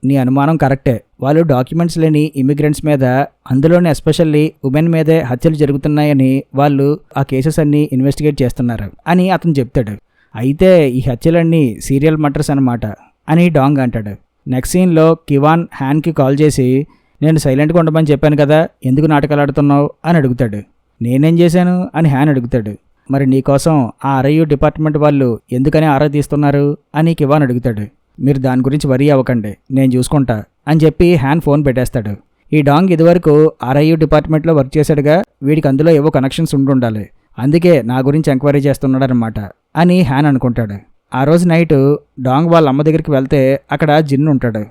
నీ అనుమానం కరెక్టే. వాళ్ళు డాక్యుమెంట్స్ లేని ఇమిగ్రెంట్స్ మీద, అందులోని ఎస్పెషల్లీ ఉమెన్ మీదే హత్యలు జరుగుతున్నాయని వాళ్ళు ఆ కేసెస్ అన్నీ ఇన్వెస్టిగేట్ చేస్తున్నారు అని అతను చెప్తాడు. అయితే ఈ హత్యలన్నీ సీరియల్ మర్డర్స్ అన్నమాట అని డాంగ్ అంటాడు. నెక్స్ట్ సీన్లో కివాన్ హ్యాన్కి కాల్ చేసి, నేను సైలెంట్గా ఉండమని చెప్పాను కదా, ఎందుకు నాటకాలు ఆడుతున్నావు అని అడుగుతాడు. నేనేం చేశాను అని హ్యాన్ అడుగుతాడు. మరి నీకోసం ఆ ఆర్ఐయు డిపార్ట్మెంట్ వాళ్ళు ఎందుకని ఆరా తీస్తున్నారు అని కివాన్ అడుగుతాడు. మీరు దాని గురించి వరీ అవ్వకండి, నేను చూసుకుంటా అని చెప్పి హ్యాన్ ఫోన్ పెట్టేస్తాడు. ఈ డాంగ్ ఇదివరకు ఆర్ఐయు డిపార్ట్మెంట్లో వర్క్ చేశాడుగా, వీడికి అందులో ఏవో కనెక్షన్స్ ఉండాలి, అందుకే నా గురించి ఎంక్వైరీ చేస్తున్నాడనమాట అని హ్యాన్ అనుకుంటాడు. ఆ రోజు నైటు డాంగ్ వాళ్ళ అమ్మ దగ్గరికి వెళ్తే అక్కడ జిన్ ఉంటాడు.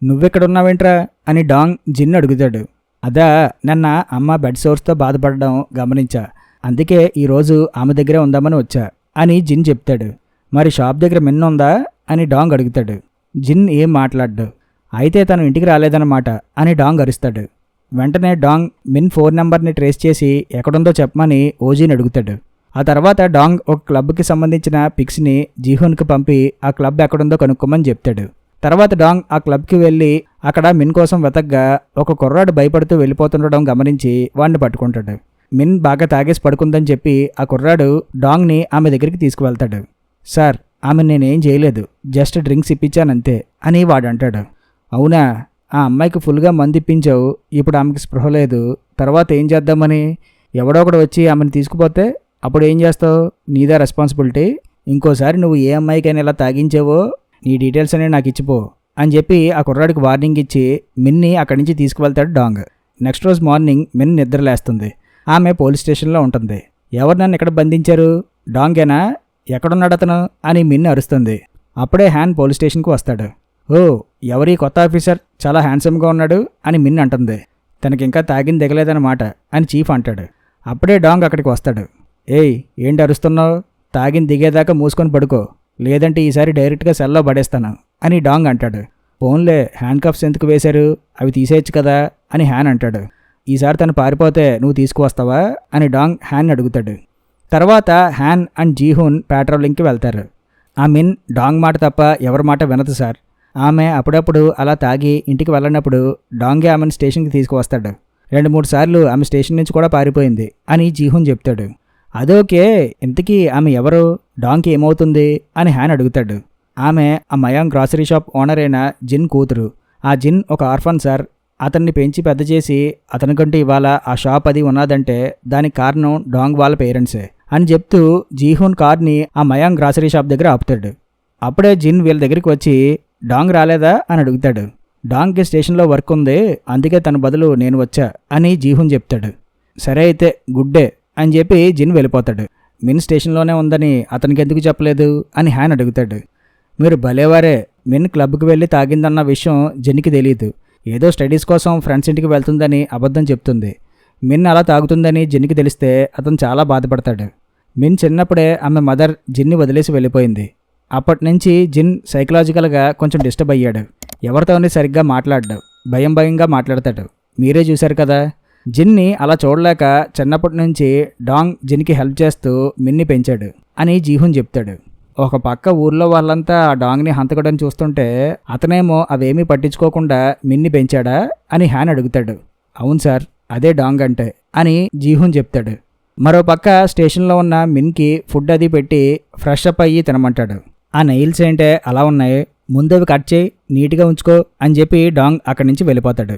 నువ్వెక్కడున్నావేంట్రా అని డాంగ్ జిన్ అడుగుతాడు. అదా, నిన్న అమ్మ బెడ్ సోర్స్తో బాధపడడం గమనించా, అందుకే ఈరోజు ఆమె దగ్గరే ఉందామని వచ్చా అని జిన్ చెప్తాడు. మరి షాప్ దగ్గర మిన్ ఉందా అని డాంగ్ అడుగుతాడు. జిన్ ఏం మాట్లాడ్డు. అయితే తను ఇంటికి రాలేదన్నమాట అని డాంగ్ అరుస్తాడు. వెంటనే డాంగ్ మిన్ ఫోన్ నెంబర్ని ట్రేస్ చేసి ఎక్కడుందో చెప్పమని ఓజీని అడుగుతాడు. ఆ తర్వాత డాంగ్ ఒక క్లబ్కి సంబంధించిన పిక్స్ని జీహూన్కి పంపి ఆ క్లబ్ ఎక్కడుందో కనుక్కోమని చెప్తాడు. తర్వాత డాంగ్ ఆ క్లబ్కి వెళ్ళి అక్కడ మిన్ కోసం వెతగ్గా ఒక కుర్రాడు భయపడుతూ వెళ్ళిపోతుండడం గమనించి వాడిని పట్టుకుంటాడు. మిన్ బాగా తాగేసి పడుకుందని చెప్పి ఆ కుర్రాడు డాంగ్ని ఆమె దగ్గరికి తీసుకువెళ్తాడు. సార్, ఆమె నేనేం చేయలేదు, జస్ట్ డ్రింక్స్ ఇప్పించానంతే అని వాడు అంటాడు. అవునా, ఆ అమ్మాయికి ఫుల్గా మందు ఇప్పించావు, ఇప్పుడు ఆమెకి స్పృహ లేదు, తర్వాత ఏం చేద్దామని? ఎవడో ఒకడు వచ్చి ఆమెను తీసుకుపోతే అప్పుడు ఏం చేస్తావు? నీదా రెస్పాన్సిబిలిటీ. ఇంకోసారి నువ్వు ఏ అమ్మాయికైనా ఇలా తాగించావో నీ డీటెయిల్స్ అనేవి నాకు ఇచ్చిపో అని చెప్పి ఆ కుర్రాడికి వార్నింగ్ ఇచ్చి మిన్ని అక్కడి నుంచి తీసుకువెళ్తాడు డాంగ్. నెక్స్ట్ రోజు మార్నింగ్ మిన్ నిద్రలేస్తుంది. ఆమె పోలీస్ స్టేషన్లో ఉంటుంది. ఎవరు నన్ను ఇక్కడ బంధించారు? డాంగేనా? ఎక్కడున్నాడు అతను అని మిన్ అరుస్తుంది. అప్పుడే హ్యాన్ పోలీస్ స్టేషన్కి వస్తాడు. ఓ, ఎవరి కొత్త ఆఫీసర్ చాలా హ్యాండ్సమ్గా ఉన్నాడు అని మిన్ అంటుంది. తనకింకా తాగింది దిగలేదన్నమాట అని చీఫ్ అంటాడు. అప్పుడే డాంగ్ అక్కడికి వస్తాడు. ఏయ్, ఏంటి అరుస్తున్నావు? తాగింది దిగేదాకా మూసుకొని పడుకో, లేదంటే ఈసారి డైరెక్ట్గా సెల్లో పడేస్తాను అని డాంగ్ అంటాడు. ఫోన్లే, హ్యాండ్ కఫ్స్ ఎందుకు వేశారు, అవి తీసేయచ్చు కదా అని హ్యాన్ అంటాడు. ఈసారి తను పారిపోతే నువ్వు తీసుకువస్తావా అని డాంగ్ హ్యాన్ అడుగుతాడు. తర్వాత హ్యాన్ అండ్ జీహూన్ పెట్రోలింగ్కి వెళ్తారు. ఆ మిన్ డాంగ్ మాట తప్ప ఎవరి మాట వినదు సార్. ఆమె అప్పుడప్పుడు అలా తాగి ఇంటికి వెళ్ళినప్పుడు డాంగే ఆమెను స్టేషన్కి తీసుకువస్తాడు. 2-3 సార్లు ఆమె స్టేషన్ నుంచి కూడా పారిపోయింది అని జీహూన్ చెప్తాడు. అదోకే, ఇంతకీ ఆమె ఎవరు? డాంగ్కి ఏమవుతుంది అని హ్యాన్ అడుగుతాడు. ఆమె ఆ మయాంగ్ గ్రాసరీ షాప్ ఓనర్ అయిన జిన్ కూతురు. ఆ జిన్ ఒక ఆర్ఫన్ సార్. అతన్ని పెంచి పెద్ద చేసి అతనికంటూ ఇవాళ ఆ షాప్ అది ఉన్నదంటే దానికి కారణం డాంగ్ వాళ్ళ పేరెంట్సే అని చెప్తూ జీహూన్ కార్ని ఆ మయాంగ్ గ్రాసరీ షాప్ దగ్గర ఆపుతాడు. అప్పుడే జిన్ వీళ్ళ దగ్గరికి వచ్చి, డాంగ్ రాలేదా అని అడుగుతాడు. డాంగ్కి స్టేషన్లో వర్క్ ఉంది, అందుకే తన బదులు నేను వచ్చా అని జీహూన్ చెప్తాడు. సరే అయితే గుడ్ డే అని చెప్పి జిన్ వెళ్ళిపోతాడు. మిన్ స్టేషన్లోనే ఉందని అతనికి ఎందుకు చెప్పలేదు అని హ్యాన్ అడుగుతాడు. మీరు భలేవారే, మిన్ క్లబ్కి వెళ్ళి తాగిందన్న విషయం జిన్కి తెలియదు. ఏదో స్టడీస్ కోసం ఫ్రెండ్స్ ఇంటికి వెళ్తుందని అబద్ధం చెప్తుంది. మిన్ అలా తాగుతుందని జిన్కి తెలిస్తే అతను చాలా బాధపడతాడు. మిన్ చిన్నప్పుడే ఆమె మదర్ జిన్ని వదిలేసి వెళ్ళిపోయింది. అప్పటి నుంచి జిన్ సైకలాజికల్గా కొంచెం డిస్టర్బ్ అయ్యాడు. ఎవరితోని సరిగ్గా మాట్లాడ్డాడు, భయంగా మాట్లాడతాడు. మీరే చూశారు కదా. జిన్ని అలా చూడలేక చిన్నప్పటి నుంచి డాంగ్ జిన్కి హెల్ప్ చేస్తూ మిన్ని పెంచాడు అని జీహున్ చెప్తాడు. ఒక పక్క ఊర్లో వాళ్ళంతా ఆ డాంగ్ని హంతకడని చూస్తుంటే అతనేమో అవేమీ పట్టించుకోకుండా మిన్ని పెంచాడా అని హ్యాన్ అడుగుతాడు. అవును సార్, అదే డాంగ్ అంటే అని జీహున్ చెప్తాడు. మరోపక్క స్టేషన్లో ఉన్న మిన్కి ఫుడ్ అది పెట్టి ఫ్రెష్ అప్ అయ్యి తినమంటాడు. ఆ నెయిల్స్ ఏంటే అలా ఉన్నాయి, ముందవి కట్ చేయి, నీట్గా ఉంచుకో అని చెప్పి డాంగ్ అక్కడి నుంచి వెళ్ళిపోతాడు.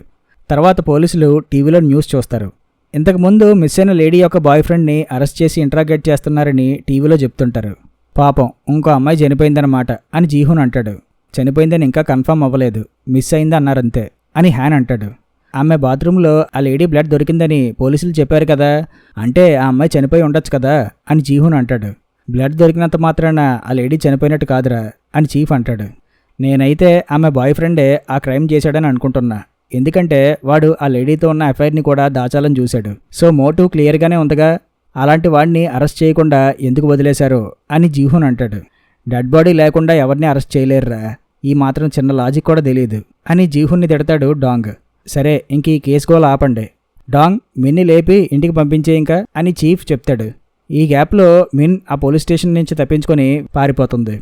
తర్వాత పోలీసులు టీవీలో న్యూస్ చూస్తారు. ఇంతకుముందు మిస్ అయిన లేడీ యొక్క బాయ్ ఫ్రెండ్ని అరెస్ట్ చేసి ఇంట్రాగేట్ చేస్తున్నారని టీవీలో చెప్తుంటారు. పాపం ఇంకో అమ్మాయి చనిపోయిందన్నమాట అని జీహున్ అంటాడు. చనిపోయిందని ఇంకా కన్ఫర్మ్ అవ్వలేదు, మిస్ అయింది అన్నారంతే అని హ్యాన్ అంటాడు. ఆమె బాత్రూంలో ఆ లేడీ బ్లడ్ దొరికిందని పోలీసులు చెప్పారు కదా, అంటే ఆ అమ్మాయి చనిపోయి ఉండొచ్చు కదా అని జీహున్ అంటాడు. బ్లడ్ దొరికినంత మాత్రాన ఆ లేడీ చనిపోయినట్టు కాదురా అని చీఫ్ అంటాడు. నేనైతే ఆమె బాయ్ ఫ్రెండే ఆ క్రైమ్ చేశాడని అనుకుంటున్నా, ఎందుకంటే వాడు ఆ లేడీతో ఉన్న అఫైర్ని కూడా దాచాలని చూశాడు. సో మోటివ్ క్లియర్గానే ఉందిగా, అలాంటి వాడిని అరెస్ట్ చేయకుండా ఎందుకు వదిలేశారో అని జీహున్ అంటాడు. డెడ్ బాడీ లేకుండా ఎవరిని అరెస్ట్ చేయలేరురా, ఈ మాత్రం చిన్న లాజిక్ కూడా తెలియదు అని జీహున్ని తిడతాడు డాంగ్. సరే ఇంక ఈ కేసు గోల ఆపండి, డాంగ్ మిన్ని లేపి ఇంటికి పంపించే ఇంకా అని చీఫ్ చెప్తాడు. ఈ గ్యాప్లో మిన్ ఆ పోలీస్ స్టేషన్ నుంచి తప్పించుకొని పారిపోతుంది.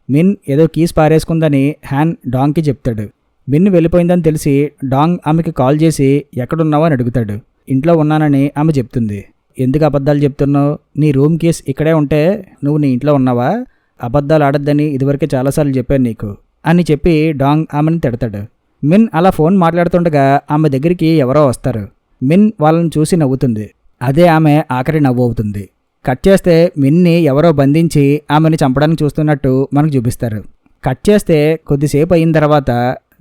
మిన్ ఏదో కీస్ పారేసుకుందని హ్యాన్ డాంగ్కి చెప్తాడు. మిన్ వెళ్ళిపోయిందని తెలిసి డాంగ్ ఆమెకి కాల్ చేసి ఎక్కడున్నావో అని అడుగుతాడు. ఇంట్లో ఉన్నానని ఆమె చెప్తుంది. ఎందుకు అబద్ధాలు చెప్తున్నావు, నీ రూమ్ కీస్ ఇక్కడే ఉంటే నువ్వు నీ ఇంట్లో ఉన్నావా, అబద్ధాలు ఆడొద్దని ఇదివరకే చాలాసార్లు చెప్పాను నీకు అని చెప్పి డాంగ్ ఆమెను తిడతాడు. మిన్ అలా ఫోన్ మాట్లాడుతుండగా ఆమె దగ్గరికి ఎవరో వస్తారు. మిన్ వాళ్ళని చూసి నవ్వుతుంది. అదే ఆమె ఆఖరి నవ్వు అవుతుంది. కట్ చేస్తే మిన్ని ఎవరో బంధించి ఆమెని చంపడానికి చూస్తున్నట్టు మనకు చూపిస్తారు. కట్ చేస్తే కొద్దిసేపు అయిన తర్వాత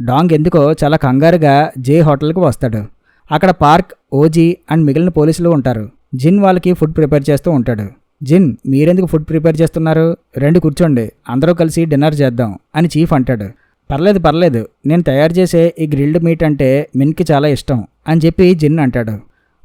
డాంగ్ ఎందుకో చాలా కంగారుగా జే హోటల్కి వస్తాడు. అక్కడ పార్క్, ఓజీ అండ్ మిగిలిన పోలీసులు ఉంటారు. జిన్ వాళ్ళకి ఫుడ్ ప్రిపేర్ చేస్తూ ఉంటాడు. జిన్, మీరెందుకు ఫుడ్ ప్రిపేర్ చేస్తున్నారు, రెండు కూర్చోండి, అందరూ కలిసి డిన్నర్ చేద్దాం అని చీఫ్ అంటాడు. పర్లేదు, నేను తయారు చేసే ఈ గ్రిల్డ్ మీట్ అంటే మిన్కి చాలా ఇష్టం అని చెప్పి జిన్ అంటాడు.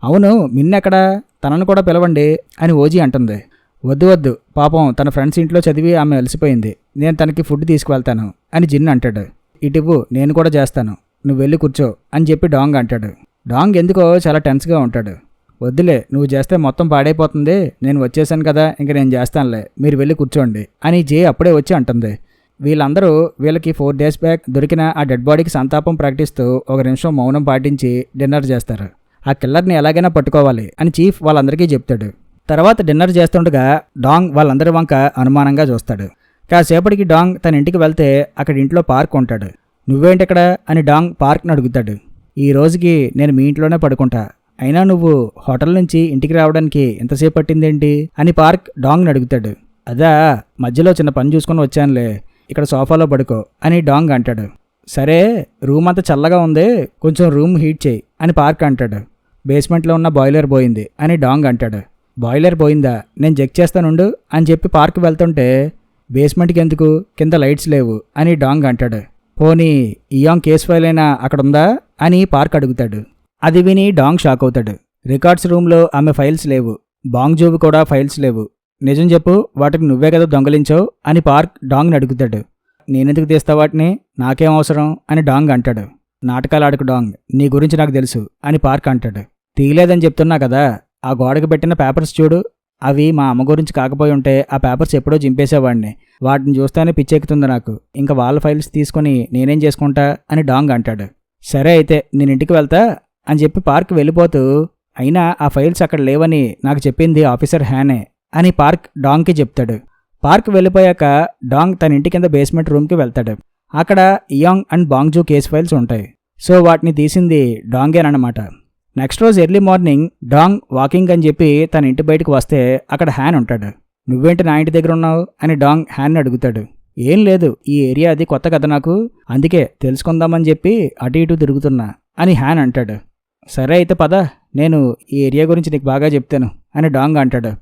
అవును, మిన్ ఎక్కడా, తనను కూడా పిలవండి అని ఓజీ అంటుంది. వద్దు, పాపం తన ఫ్రెండ్స్ ఇంట్లో చదివి ఆమె అలసిపోయింది, నేను తనకి ఫుడ్ తీసుకువెళ్తాను అని జిన్ అంటాడు. ఇటివ్వు, నేను కూడా చేస్తాను, నువ్వు వెళ్ళి కూర్చో అని చెప్పి డాంగ్ అంటాడు. డాంగ్ ఎందుకో చాలా టెన్స్గా ఉంటాడు. వద్దులే, నువ్వు చేస్తే మొత్తం పాడైపోతుంది, నేను వచ్చేసాను కదా, ఇంక నేను చేస్తానులే, మీరు వెళ్ళి కూర్చోండి అని జే అప్పుడే వచ్చి అంటుంది. వీళ్ళందరూ వీళ్ళకి 4 days బ్యాక్ దొరికిన ఆ డెడ్ బాడీకి సంతాపం ప్రకటిస్తూ 1 నిమిషం మౌనం పాటించి డిన్నర్ చేస్తారు. ఆ కిల్లర్ని ఎలాగైనా పట్టుకోవాలి అని చీఫ్ వాళ్ళందరికీ చెప్తాడు. తర్వాత డిన్నర్ చేస్తుండగా డాంగ్ వాళ్ళందరి వంక అనుమానంగా చూస్తాడు. కాసేపటికి డాంగ్ తన ఇంటికి వెళ్తే అక్కడ ఇంట్లో పార్క్ ఉంటాడు. నువ్వేంటిక్కడ అని డాంగ్ పార్క్ని అడుగుతాడు. ఈ రోజుకి నేను మీ ఇంట్లోనే పడుకుంటా, అయినా నువ్వు హోటల్ నుంచి ఇంటికి రావడానికి ఎంతసేపు పట్టిందేంటి అని పార్క్ డాంగ్ని అడుగుతాడు. అదా, మధ్యలో చిన్న పని చూసుకొని వచ్చానులే, ఇక్కడ సోఫాలో పడుకో అని డాంగ్ అంటాడు. సరే, రూమ్ అంతా చల్లగా ఉంది, కొంచెం రూమ్ హీట్ చేయి అని పార్క్ అంటాడు. బేస్మెంట్లో ఉన్న బాయిలర్ పోయింది అని డాంగ్ అంటాడు. బాయిలర్ పోయిందా, నేను చెక్ చేస్తానుండు అని చెప్పి పార్క్ వెళ్తుంటే బేస్మెంట్కి ఎందుకు, కింద లైట్స్ లేవు అని డాంగ్ అంటాడు. పోనీ ఇయాంగ్ కేస్ ఫైల్ అయినా అక్కడ ఉందా అని పార్క్ అడుగుతాడు. అది విని డాంగ్ షాక్ అవుతాడు. రికార్డ్స్ రూమ్లో ఆమె ఫైల్స్ లేవు, బాంగ్జూవి కూడా ఫైల్స్ లేవు, నిజం చెప్పు, వాటికి నువ్వే కదా దొంగలించావు అని పార్క్ డాంగ్ని అడుగుతాడు. నేనెందుకు తీస్తా వాటిని, నాకేం అవసరం అని డాంగ్ అంటాడు. నాటకాలు ఆడుకు డాంగ్, నీ గురించి నాకు తెలుసు అని పార్క్ అంటాడు. తీయలేదని చెప్తున్నా కదా, ఆ గోడకు పెట్టిన పేపర్స్ చూడు, అవి మా అమ్మ గురించి కాకపోయి ఉంటే ఆ పేపర్స్ ఎప్పుడో చింపేసేవాడిని, వాటిని చూస్తేనే పిచ్చెక్కుతుంది నాకు, ఇంకా వాళ్ళ ఫైల్స్ తీసుకొని నేనేం చేసుకుంటా అని డాంగ్ అంటాడు. సరే అయితే నేను ఇంటికి వెళ్తా అని చెప్పి పార్క్ వెళ్ళిపోతూ, అయినా ఆ ఫైల్స్ అక్కడ లేవని నాకు చెప్పింది ఆఫీసర్ హ్యానే అని పార్క్ డాంగ్కి చెప్తాడు. పార్క్ వెళ్ళిపోయాక డాంగ్ తన ఇంటి కింద బేస్మెంట్ రూమ్కి వెళ్తాడు. అక్కడ ఇయాంగ్ అండ్ బాంగ్జూ కేస్ ఫైల్స్ ఉంటాయి. సో వాటిని తీసింది డాంగేనమాట. నెక్స్ట్ రోజు ఎర్లీ మార్నింగ్ డాంగ్ వాకింగ్ అని చెప్పి తన ఇంటి బయటకు వస్తే అక్కడ హ్యాన్ ఉంటాడు. నువ్వేంటి నా ఇంటి దగ్గర ఉన్నావు అని డాంగ్ హ్యాన్ని అడుగుతాడు. ఏం లేదు, ఈ ఏరియా అది కొత్త కదా నాకు, అందుకే తెలుసుకుందామని చెప్పి అటు ఇటు తిరుగుతున్నా అని హ్యాన్ అంటాడు. సరే అయితే పద, నేను ఈ ఏరియా గురించి నీకు బాగా చెప్తాను అని డాంగ్ అంటాడు.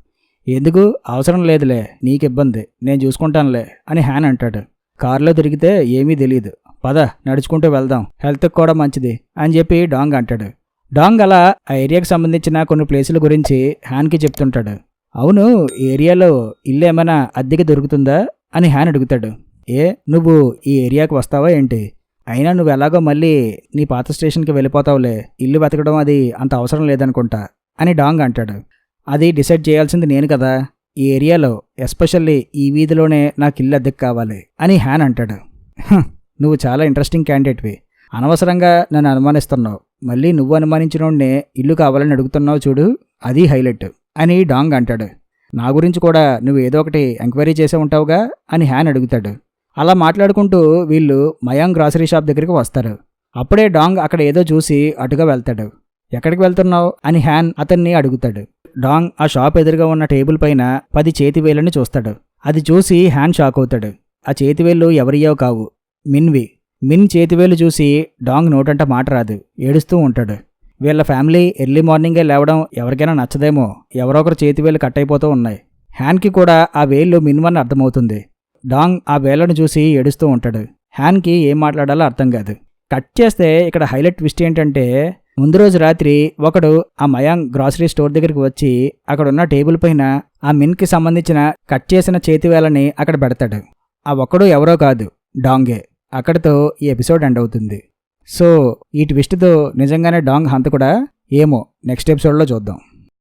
ఎందుకు, అవసరం లేదులే, నీకు ఇబ్బంది, నేను చూసుకుంటానులే అని హ్యాన్ అంటాడు. కారులో తిరిగితే ఏమీ తెలియదు, పద నడుచుకుంటూ వెళ్దాం, హెల్త్కి కూడా మంచిది అని చెప్పి డాంగ్ అంటాడు. డాంగ్ అలా ఆ ఏరియాకి సంబంధించిన కొన్ని ప్లేసుల గురించి హ్యాన్కి చెప్తుంటాడు. అవును, ఈ ఏరియాలో ఇల్లు ఏమైనా అద్దెకి దొరుకుతుందా అని హ్యాన్ అడుగుతాడు. నువ్వు ఈ ఏరియాకి వస్తావా ఏంటి? అయినా నువ్వు ఎలాగో మళ్ళీ నీ పాత స్టేషన్కి వెళ్ళిపోతావులే, ఇల్లు వెతకడం అది అంత అవసరం లేదనుకుంటా అని డాంగ్ అంటాడు. అది డిసైడ్ చేయాల్సింది నేను కదా, ఈ ఏరియాలో ఎస్పెషల్లీ ఈ వీధిలోనే నాకు ఇల్లు అద్దెకు కావాలి అని హ్యాన్ అంటాడు. నువ్వు చాలా ఇంట్రెస్టింగ్ క్యాండిడేట్వి, అనవసరంగా నన్ను అనుమానిస్తున్నావు, మళ్ళీ నువ్వు అనుమానించినోడ్నే ఇల్లు కావాలని అడుగుతున్నావు చూడు, అది హైలైట్ అని డాంగ్ అంటాడు. నా గురించి కూడా నువ్వు ఏదో ఒకటి ఎంక్వైరీ చేసే ఉంటావుగా అని హ్యాన్ అడుగుతాడు. అలా మాట్లాడుకుంటూ వీళ్ళు మయాంగ్ గ్రాసరీ షాప్ దగ్గరికి వస్తారు. అప్పుడే డాంగ్ అక్కడ ఏదో చూసి అటుగా వెళ్తాడు. ఎక్కడికి వెళ్తున్నావు అని హ్యాన్ అతన్ని అడుగుతాడు. డాంగ్ ఆ షాప్ ఎదురుగా ఉన్న టేబుల్ పైన 10 చేతివేళ్ళని చూస్తాడు. అది చూసి హ్యాన్ షాక్ అవుతాడు. ఆ చేతివేళ్ళు ఎవరియో కావు, మిన్వి. మిన్ చేతివేలు చూసి డాంగ్ నోటంట మాట రాదు, ఏడుస్తూ ఉంటాడు. వీళ్ళ ఫ్యామిలీ ఎర్లీ మార్నింగే లేవడం ఎవరికైనా నచ్చదేమో, ఎవరో ఒకరు చేతివేలు కట్ అయిపోతూ ఉన్నాయి. హ్యాన్కి కూడా ఆ వేళ్ళు మిన్వని అర్థమవుతుంది. డాంగ్ ఆ వేళ్లను చూసి ఏడుస్తూ ఉంటాడు. హ్యాన్కి ఏం మాట్లాడాలో అర్థం కాదు. కట్ చేస్తే ఇక్కడ హైలైట్ ట్విస్ట్ ఏంటంటే, ముందు రోజు రాత్రి ఒకడు ఆ మయాంగ్ గ్రాసరీ స్టోర్ దగ్గరికి వచ్చి అక్కడున్న టేబుల్ పైన ఆ మిన్కి సంబంధించిన కట్ చేసిన చేతివేలని అక్కడ పెడతాడు. ఆ ఒక్కడు ఎవరో కాదు, డాంగే. అక్కడితో ఈ ఎపిసోడ్ ఎండ్ అవుతుంది. సో ఈ ట్విస్ట్తో నిజంగానే డాంగ్ హంతకుడా ఏమో, నెక్స్ట్ ఎపిసోడ్లో చూద్దాం.